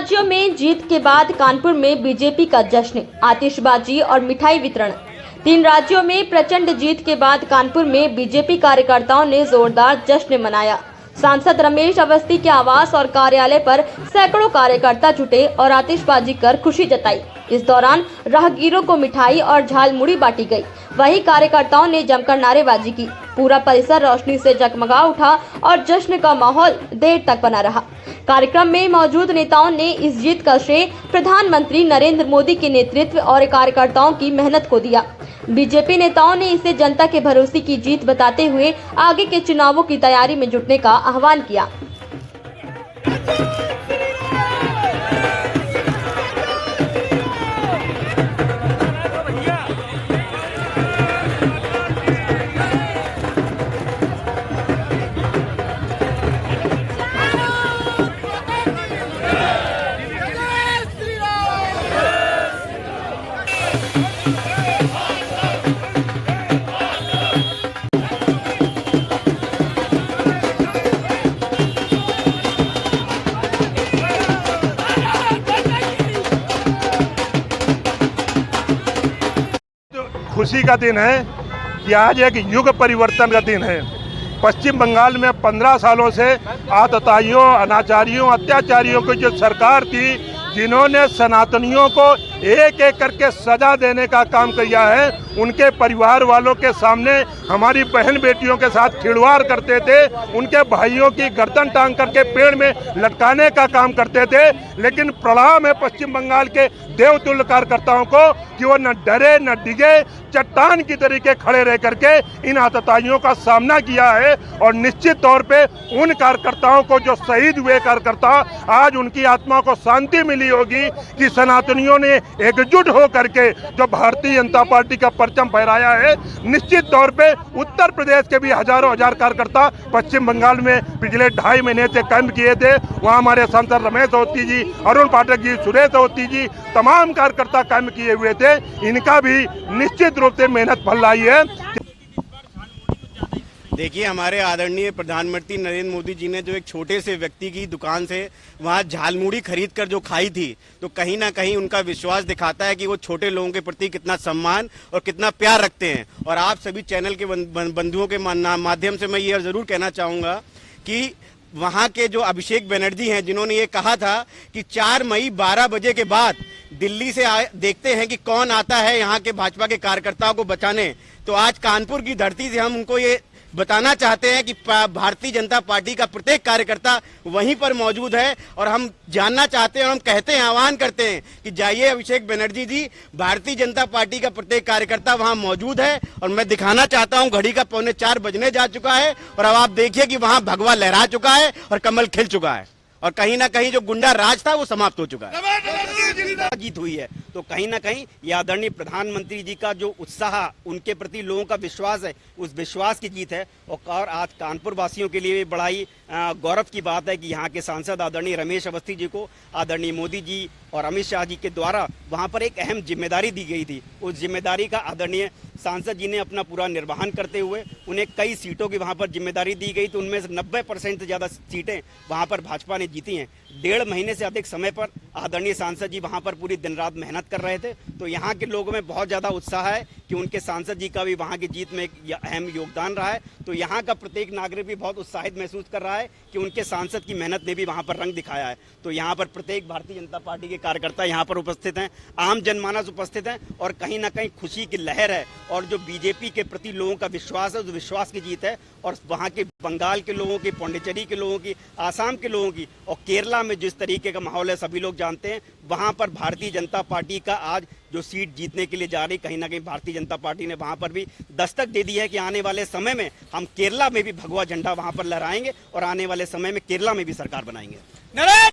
राज्यों में जीत के बाद कानपुर में बीजेपी का जश्न, आतिशबाजी और मिठाई वितरण। 3 राज्यों में प्रचंड जीत के बाद कानपुर में बीजेपी कार्यकर्ताओं ने जोरदार जश्न मनाया। सांसद रमेश अवस्थी के आवास और कार्यालय पर सैकड़ों कार्यकर्ता जुटे और आतिशबाजी कर खुशी जताई। इस दौरान राहगीरों को मिठाई और झालमुड़ी बांटी गई। वहीं कार्यकर्ताओं ने जमकर नारेबाजी की। पूरा परिसर रोशनी से जगमगा उठा और जश्न का माहौल देर तक बना रहा। कार्यक्रम में मौजूद नेताओं ने इस जीत का श्रेय प्रधानमंत्री नरेंद्र मोदी के नेतृत्व और कार्यकर्ताओं की मेहनत को दिया। बीजेपी नेताओं ने इसे जनता के भरोसे की जीत बताते हुए आगे के चुनावों की तैयारी में जुटने का आह्वान किया। खुशी का दिन है कि आज एक युग परिवर्तन का दिन है। पश्चिम बंगाल में 15 सालों से आतताइयों, अनाचारियों, अत्याचारियों की जो सरकार थी, जिन्होंने सनातनियों को एक एक करके सजा देने का काम किया है, उनके परिवार वालों के सामने हमारी बहन बेटियों के साथ खिलवाड़ करते थे, उनके भाइयों की गर्दन टांग करके पेड़ में लटकाने का काम करते थे। लेकिन प्रणाम है पश्चिम बंगाल के देवतुल्य कार्यकर्ताओं को कि वो न डरे न डिगे, चट्टान की तरीके खड़े रह करके इन आतताइयों का सामना किया है। और निश्चित तौर पे उन कार्यकर्ताओं को, जो शहीद हुए कार्यकर्ता, आज उनकी आत्मा को शांति मिली होगी कि सनातनियों ने एकजुट हो करके जो भारतीय जनता पार्टी का परचम फहराया है। निश्चित तौर पे उत्तर प्रदेश के भी हजारों हजार कार्यकर्ता पश्चिम बंगाल में पिछले 2.5 महीने से कैंप किए थे। वहाँ हमारे सांसद रमेश अवस्थी जी, अरुण पाठक जी, सुरेश अवस्थी जी, तमाम कार्यकर्ता कैंप किए हुए थे। इनका भी निश्चित रूप से मेहनत फल लाई है। देखिए, हमारे आदरणीय प्रधानमंत्री नरेंद्र मोदी जी ने जो एक छोटे से व्यक्ति की दुकान से वहाँ झालमुड़ी खरीद कर जो खाई थी, तो कहीं ना कहीं उनका विश्वास दिखाता है कि वो छोटे लोगों के प्रति कितना सम्मान और कितना प्यार रखते हैं। और आप सभी चैनल के बंधुओं के माध्यम से मैं ये जरूर कहना चाहूँगा कि वहाँ के जो अभिषेक बनर्जी हैं, जिन्होंने ये कहा था कि 4 मई 12 बजे के बाद दिल्ली से देखते हैं कि कौन आता है यहाँ के भाजपा के कार्यकर्ताओं को बचाने, तो आज कानपुर की धरती से हम उनको ये बताना चाहते हैं कि भारतीय जनता पार्टी का प्रत्येक कार्यकर्ता वहीं पर मौजूद है। और हम जानना चाहते हैं और हम कहते हैं, आह्वान करते हैं कि जाइए अभिषेक बनर्जी जी, भारतीय जनता पार्टी का प्रत्येक कार्यकर्ता वहां मौजूद है। और मैं दिखाना चाहता हूं, घड़ी का 3:45 बजने जा चुका है और अब आप देखिए कि वहां भगवा लहरा चुका है और कमल खिल चुका है और कहीं ना कहीं जो गुंडा राज था वो समाप्त हो चुका है। जीत हुई है, तो कहीं ना कहीं ये आदरणीय प्रधानमंत्री जी का जो उत्साह, उनके प्रति लोगों का विश्वास है, उस विश्वास की जीत है। और आज कानपुर वासियों के लिए बड़ा ही गौरव की बात है कि यहाँ के सांसद आदरणीय रमेश अवस्थी जी को आदरणीय मोदी जी और अमित शाह जी के द्वारा वहाँ पर एक अहम जिम्मेदारी दी गई थी। उस जिम्मेदारी का आदरणीय सांसद जी ने अपना पूरा निर्वहन करते हुए उन्हें कई सीटों की वहाँ पर जिम्मेदारी दी गई, तो उनमें से 90% से ज़्यादा सीटें वहाँ पर भाजपा ने जीती हैं। 1.5 महीने से अधिक समय पर आदरणीय सांसद जी वहाँ पर पूरी दिन रात मेहनत कर रहे थे, तो यहाँ के लोगों में बहुत ज़्यादा उत्साह है कि उनके सांसद जी का भी वहाँ की जीत में एक अहम योगदान रहा है। तो यहाँ का प्रत्येक नागरिक भी बहुत उत्साहित महसूस कर रहा है कि उनके सांसद की मेहनत ने भी वहाँ पर रंग दिखाया है। तो यहाँ पर प्रत्येक भारतीय जनता पार्टी के कार्यकर्ता यहाँ पर उपस्थित हैं, आम जनमानस उपस्थित हैं और कहीं ना कहीं खुशी की लहर है। और जो बीजेपी के प्रति लोगों का विश्वास है, उस विश्वास की जीत है। और वहाँ के बंगाल के लोगों की, पौंडीचेरी के लोगों की, आसाम के लोगों की और केरला में जिस तरीके का माहौल है, सभी लोग जानते हैं। वहाँ पर भारतीय जनता पार्टी का आज जो सीट जीतने के लिए जा रही, कहीं ना कहीं भारतीय जनता पार्टी ने वहाँ पर भी दस्तक दे दी है कि आने वाले समय में हम केरला में भी भगवा झंडा वहाँ पर लहराएंगे और आने वाले समय में केरला में भी सरकार बनाएंगे।